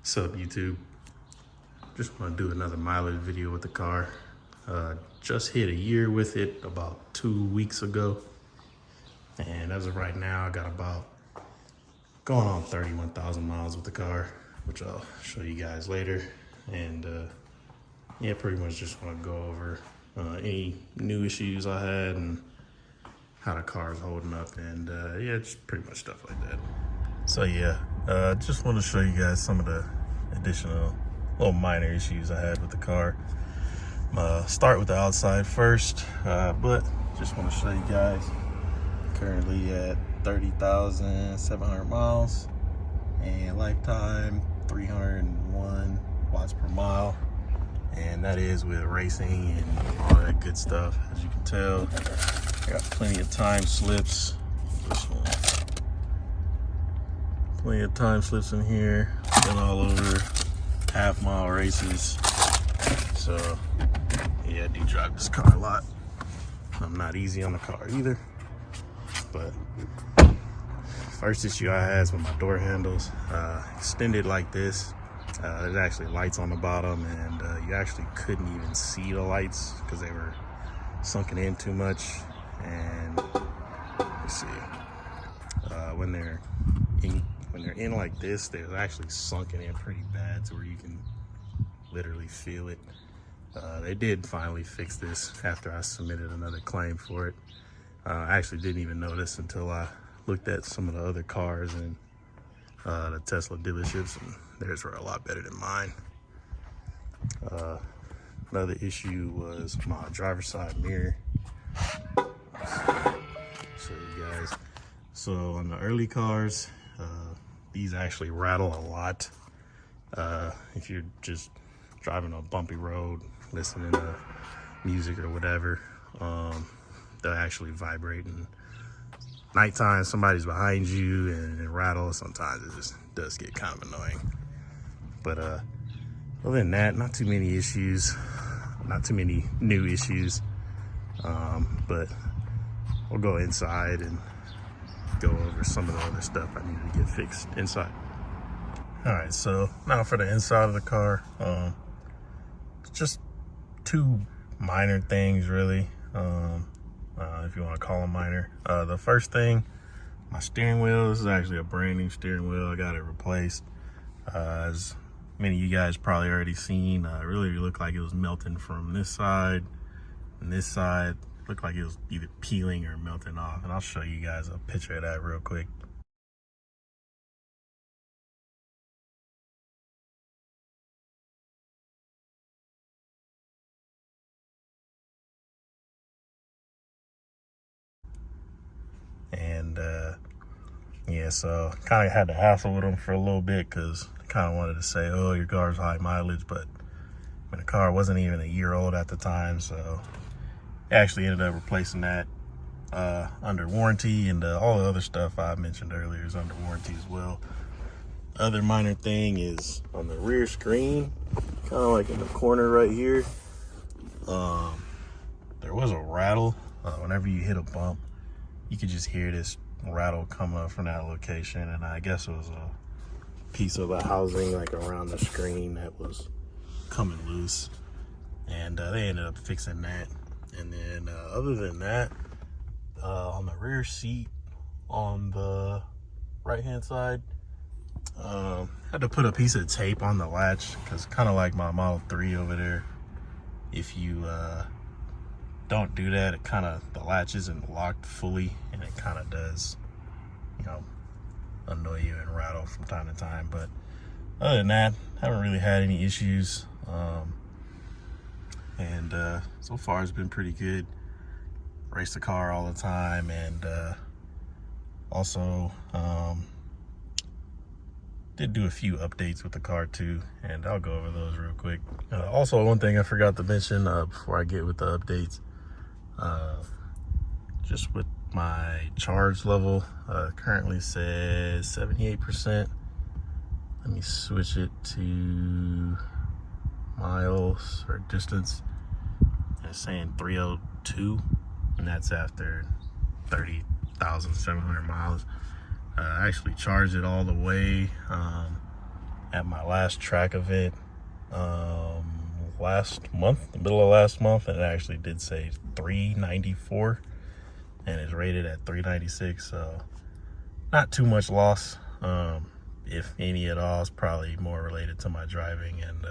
What's up, YouTube? Just want to do another mileage video with the car. Just hit a year with it about 2 weeks ago. And as of right now, I got about going on 31,000 miles with the car, which I'll show you guys later. And yeah, pretty much just want to go over any new issues I had and how the car is holding up, and yeah, just pretty much stuff like that. So yeah, just want to show you guys some of the additional little minor issues I had with the car. Start with the outside first, but just want to show you guys. Currently at 30,700 miles and lifetime 301 watts per mile, and that is with racing and all that good stuff. As you can tell, I got plenty of time slips. This one. Plenty of time slips in here. Been all over half-mile races. So yeah, I do drive this car a lot. I'm not easy on the car either. But first issue I had is with my door handles. Extended like this. There's actually lights on the bottom, and you actually couldn't even see the lights because they were sunken in too much. And let's see, when they're in like this, they're actually sunken in pretty bad to where you can literally feel it. They did finally fix this after I submitted another claim for it. I actually didn't even notice until I looked at some of the other cars in the Tesla dealerships, and theirs were a lot better than mine. Another issue was my driver's side mirror. Show you guys. So on the early cars, these actually rattle a lot. If you're just driving a bumpy road, listening to music or whatever, they'll actually vibrate. And nighttime, somebody's behind you and it rattles. Sometimes it just does get kind of annoying. But other than that, not too many issues, not too many new issues. But we'll go inside and go over some of the other stuff I need to get fixed inside. All right, so now for the inside of the car. Just two minor things, really, if you want to call them minor. The first thing, my steering wheel. This is actually a brand new steering wheel. I got it replaced. As many of you guys probably already seen, it really looked like it was melting from this side, and this side looked like it was either peeling or melting off. And I'll show you guys a picture of that real quick. And yeah, so kind of had to hassle with them for a little bit because I kind of wanted to say, oh, your car's high mileage, but the car wasn't even a year old at the time, so I actually ended up replacing that under warranty, and all the other stuff I mentioned earlier is under warranty as well. Other minor thing is on the rear screen, kind of like in the corner right here, there was a rattle. Whenever you hit a bump, you could just hear this rattle come up from that location, and I guess it was a piece of the housing like around the screen that was coming loose, and they ended up fixing that. And then other than that, on the rear seat on the right hand side, had to put a piece of tape on the latch because kind of like my Model 3 over there, if you don't do that, it kind of, the latch isn't locked fully, and it kind of does, you know, annoy you and rattle from time to time. But other than that, haven't really had any issues. And so far it's been pretty good. Race the car all the time, and also did do a few updates with the car too, and I'll go over those real quick. Also, one thing I forgot to mention before I get with the updates, just with my charge level, currently says 78%. Let me switch it to miles or distance. It's saying 302, and that's after 30,700 miles. I actually charged it all the way at my last track event last month, the middle of last month, and it actually did say 394 and it's rated at 396, so not too much loss. If any at all, it's probably more related to my driving, and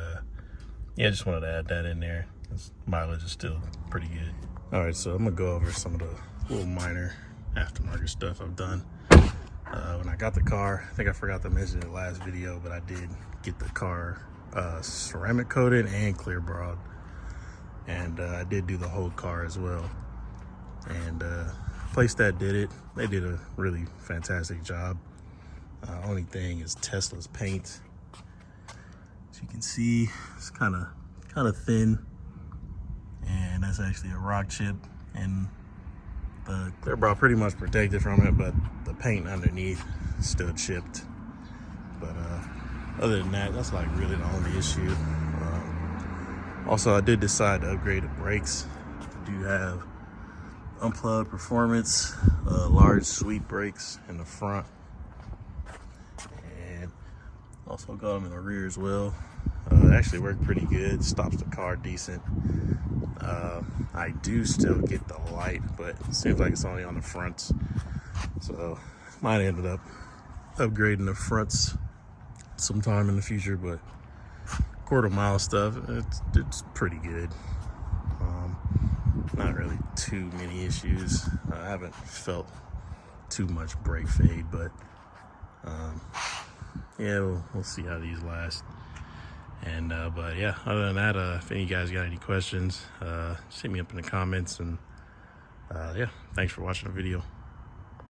yeah, just wanted to add that in there. Mileage is still pretty good. All right, so I'm gonna go over some of the little minor aftermarket stuff I've done. When I got the car, I think I forgot to mention it last video, but I did get the car ceramic coated and clear browed, and I did do the whole car as well. And place that did it, they did a really fantastic job. Only thing is Tesla's paint. As you can see, it's kind of thin, and that's actually a rock chip, and the clear brow pretty much protected from it, but the paint underneath is still chipped. But other than that, that's like really the only issue. Also, I did decide to upgrade the brakes. I do have unplugged performance, large sweep brakes in the front, and also got them in the rear as well. It actually worked pretty good, stops the car decent. I do still get the light, but it seems like it's only on the fronts, so might end up upgrading the fronts sometime in the future. But quarter mile stuff, it's pretty good. Not really too many issues. I haven't felt too much brake fade, but yeah, we'll see how these last. And but yeah, other than that, if any of you guys got any questions, just hit me up in the comments. And yeah, thanks for watching the video.